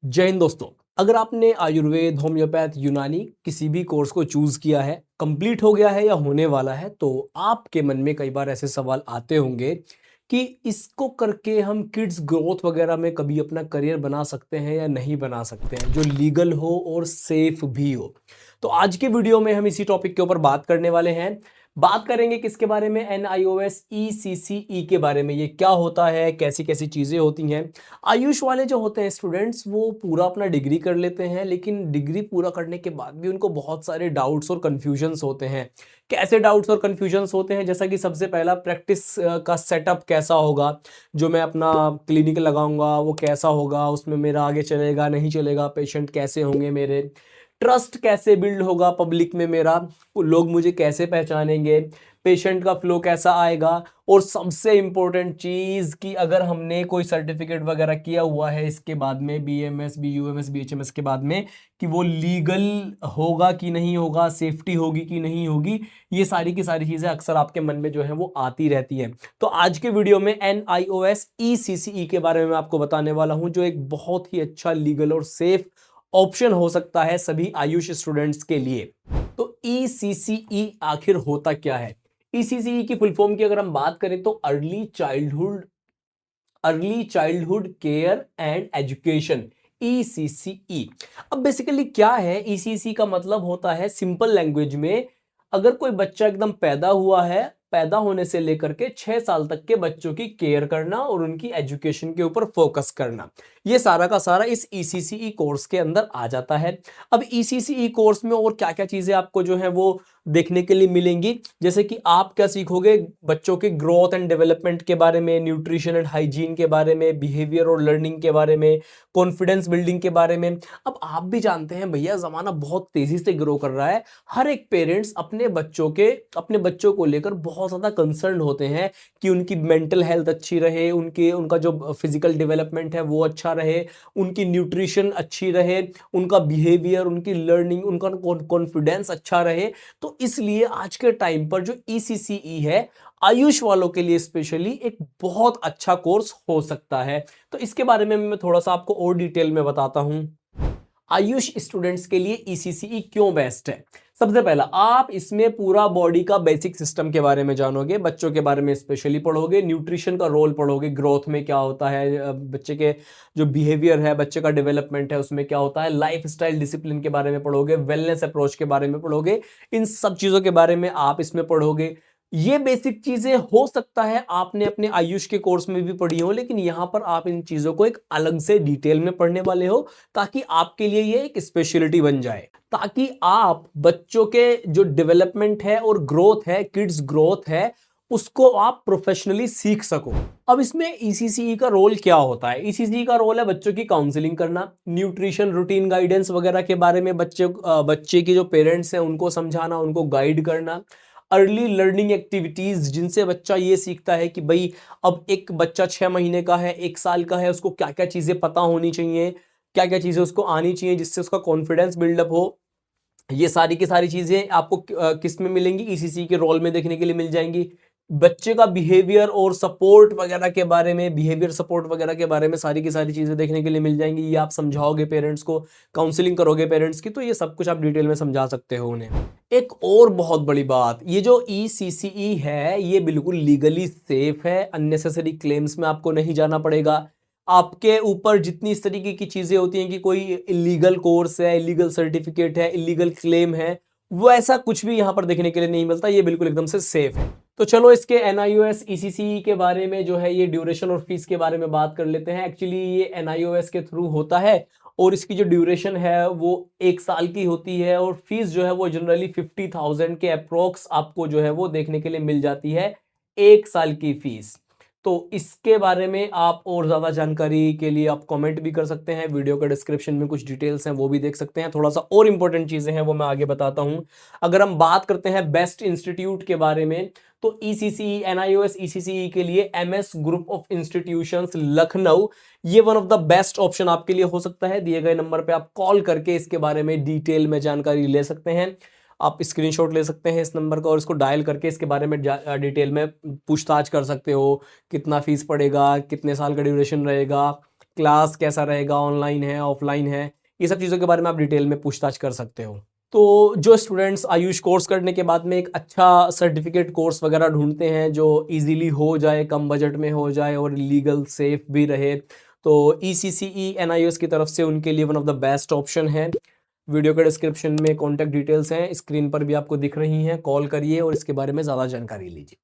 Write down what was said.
जय हिंद दोस्तों। अगर आपने आयुर्वेद, होम्योपैथ, यूनानी किसी भी कोर्स को चूज किया है, कंप्लीट हो गया है या होने वाला है, तो आपके मन में कई बार ऐसे सवाल आते होंगे कि इसको करके हम किड्स ग्रोथ वगैरह में कभी अपना करियर बना सकते हैं या नहीं बना सकते हैं, जो लीगल हो और सेफ भी हो। तो आज के वीडियो में हम इसी टॉपिक के ऊपर बात करने वाले हैं। बात करेंगे किसके बारे में? NIOS ECCE के बारे में। ये क्या होता है, कैसी कैसी चीज़ें होती हैं। आयुष वाले जो होते हैं स्टूडेंट्स, वो पूरा अपना डिग्री कर लेते हैं, लेकिन डिग्री पूरा करने के बाद भी उनको बहुत सारे डाउट्स और कन्फ्यूजन्स होते हैं। कैसे डाउट्स और कन्फ्यूजन्स होते हैं? जैसा कि सबसे पहला, प्रैक्टिस का सेटअप कैसा होगा, जो मैं अपना क्लिनिक लगाऊंगा वो कैसा होगा, उसमें मेरा आगे चलेगा नहीं चलेगा, पेशेंट कैसे होंगे मेरे, ट्रस्ट कैसे बिल्ड होगा पब्लिक में मेरा, लोग मुझे कैसे पहचानेंगे, पेशेंट का फ्लो कैसा आएगा, और सबसे इम्पोर्टेंट चीज़ कि अगर हमने कोई सर्टिफिकेट वगैरह किया हुआ है इसके बाद में, BMS BUMS BHMS के बाद में, कि वो लीगल होगा कि नहीं होगा, सेफ्टी होगी कि नहीं होगी। ये सारी की सारी चीज़ें अक्सर आपके मन में जो है वो आती रहती हैं। तो आज के वीडियो में NIOS ECCE के बारे में मैं आपको बताने वाला हूँ, जो एक बहुत ही अच्छा लीगल और सेफ ऑप्शन हो सकता है सभी आयुष स्टूडेंट्स के लिए। तो ECCE आखिर होता क्या है? ECCE की फुल फॉर्म की अगर हम बात करें तो early childhood care and education, ECCE। अब बेसिकली क्या है? ECCE का मतलब होता है, सिंपल लैंग्वेज में, अगर कोई बच्चा एकदम पैदा हुआ है, पैदा होने से लेकर के 6 साल तक के बच्चों की केयर करना और उनकी एजुकेशन के ऊपर फोकस करना, ये सारा का सारा इस ECCE कोर्स के अंदर आ जाता है। अब ECCE कोर्स में और क्या क्या चीजें आपको जो है वो देखने के लिए मिलेंगी, जैसे कि आप क्या सीखोगे, बच्चों के ग्रोथ एंड डेवलपमेंट के बारे में, न्यूट्रिशन एंड हाइजीन के बारे में, बिहेवियर और लर्निंग के बारे में, कॉन्फिडेंस बिल्डिंग के बारे में। अब आप भी जानते हैं भैया, जमाना बहुत तेजी से ग्रो कर रहा है। हर एक पेरेंट्स अपने बच्चों को लेकर बहुत ज्यादा कंसर्न होते हैं कि उनकी मेंटल हेल्थ अच्छी रहे, उनका जो फिजिकल डेवलपमेंट है वो अच्छा रहे, उनकी न्यूट्रिशन अच्छी रहे, उनका बिहेवियर, उनकी लर्निंग, उनका कॉन्फिडेंस अच्छा रहे। तो इसलिए आज के टाइम पर जो ECCE है, आयुष वालों के लिए स्पेशली एक बहुत अच्छा कोर्स हो सकता है। तो इसके बारे में मैं थोड़ा सा आपको और डिटेल में बताता हूं। आयुष स्टूडेंट्स के लिए ECCE क्यों बेस्ट है? सबसे पहला, आप इसमें पूरा बॉडी का बेसिक सिस्टम के बारे में जानोगे, बच्चों के बारे में स्पेशली पढ़ोगे, न्यूट्रिशन का रोल पढ़ोगे, ग्रोथ में क्या होता है, बच्चे के जो बिहेवियर है, बच्चे का डेवलपमेंट है उसमें क्या होता है, लाइफ स्टाइल डिसिप्लिन के बारे में पढ़ोगे, वेलनेस अप्रोच के बारे में पढ़ोगे, इन सब चीजों के बारे में आप इसमें पढ़ोगे। ये बेसिक चीजें हो सकता है आपने अपने आयुष के कोर्स में भी पढ़ी हो, लेकिन यहां पर आप इन चीजों को एक अलग से डिटेल में पढ़ने वाले हो, ताकि आपके लिए ये एक स्पेशलिटी बन जाए, ताकि आप बच्चों के जो डेवलपमेंट है और ग्रोथ है, किड्स ग्रोथ है, उसको आप प्रोफेशनली सीख सको। अब इसमें ECCE का रोल क्या होता है? ECCE का रोल है बच्चों की काउंसलिंग करना, न्यूट्रिशन रूटीन गाइडेंस वगैरह के बारे में बच्चे के जो पेरेंट्स हैं उनको समझाना, उनको गाइड करना, अर्ली लर्निंग एक्टिविटीज जिनसे बच्चा ये सीखता है कि भाई, अब एक बच्चा 6 महीने का है, 1 साल का है, उसको क्या क्या चीजें पता होनी चाहिए, क्या क्या चीजें उसको आनी चाहिए, जिससे उसका कॉन्फिडेंस बिल्डअप हो। ये सारी की सारी चीजें आपको किस में मिलेंगी? ECCE के रोल में देखने के लिए मिल जाएंगी। बच्चे का बिहेवियर और सपोर्ट वगैरह के बारे में, बिहेवियर सपोर्ट वगैरह के बारे में सारी की सारी चीजें देखने के लिए मिल जाएंगी। ये आप समझाओगे पेरेंट्स को, काउंसलिंग करोगे पेरेंट्स की, तो ये सब कुछ आप डिटेल में समझा सकते हो उन्हें। एक और बहुत बड़ी बात, ये जो ECCE है ये बिल्कुल लीगली सेफ है, अननेसेसरी क्लेम्स में आपको नहीं जाना पड़ेगा। आपके ऊपर जितनी इस तरीके की चीजें होती हैं कि कोई इलीगल कोर्स है, इलीगल सर्टिफिकेट है, इलीगल क्लेम है, वो ऐसा कुछ भी यहाँ पर देखने के लिए नहीं मिलता। ये बिल्कुल एकदम से सेफ है। तो चलो इसके NIOS ECCE के बारे में जो है, ये ड्यूरेशन और फीस के बारे में बात कर लेते हैं। एक्चुअली ये NIOS के थ्रू होता है और इसकी जो ड्यूरेशन है वो 1 साल की होती है, और फीस जो है वो जनरली 50,000 के अप्रोक्स आपको जो है वो देखने के लिए मिल जाती है, 1 साल की फीस। तो इसके बारे में आप और ज़्यादा जानकारी के लिए आप कमेंट भी कर सकते हैं, वीडियो का डिस्क्रिप्शन में कुछ डिटेल्स हैं वो भी देख सकते हैं। थोड़ा सा और इंपॉर्टेंट चीज़ें हैं वो मैं आगे बताता हूं। अगर हम बात करते हैं बेस्ट इंस्टीट्यूट के बारे में, तो ECCE, NIOS ECCE के लिए MS group of institutions Lucknow, ये one of the best option आपके लिए हो सकता है। दिए गए नंबर पे आप कॉल करके इसके बारे में डिटेल में जानकारी ले सकते हैं। आप स्क्रीनशॉट ले सकते हैं इस नंबर का और इसको डायल करके इसके बारे में डिटेल में पूछताछ कर सकते हो। कितना फीस पड़ेगा, कितने साल का ड्यूरेशन रहेगा, क्लास कैसा रहेगा, ऑनलाइन है ऑफलाइन है, ये सब चीज़ों के बारे में आप डिटेल में पूछताछ कर सकते हो। तो जो स्टूडेंट्स आयुष कोर्स करने के बाद में एक अच्छा सर्टिफिकेट कोर्स वगैरह ढूंढते हैं जो इजीली हो जाए, कम बजट में हो जाए और लीगल सेफ भी रहे, तो ECCE NIOS की तरफ से उनके लिए one of the best option है। वीडियो के डिस्क्रिप्शन में कॉन्टैक्ट डिटेल्स हैं, स्क्रीन पर भी आपको दिख रही हैं, कॉल करिए और इसके बारे में ज़्यादा जानकारी लीजिए।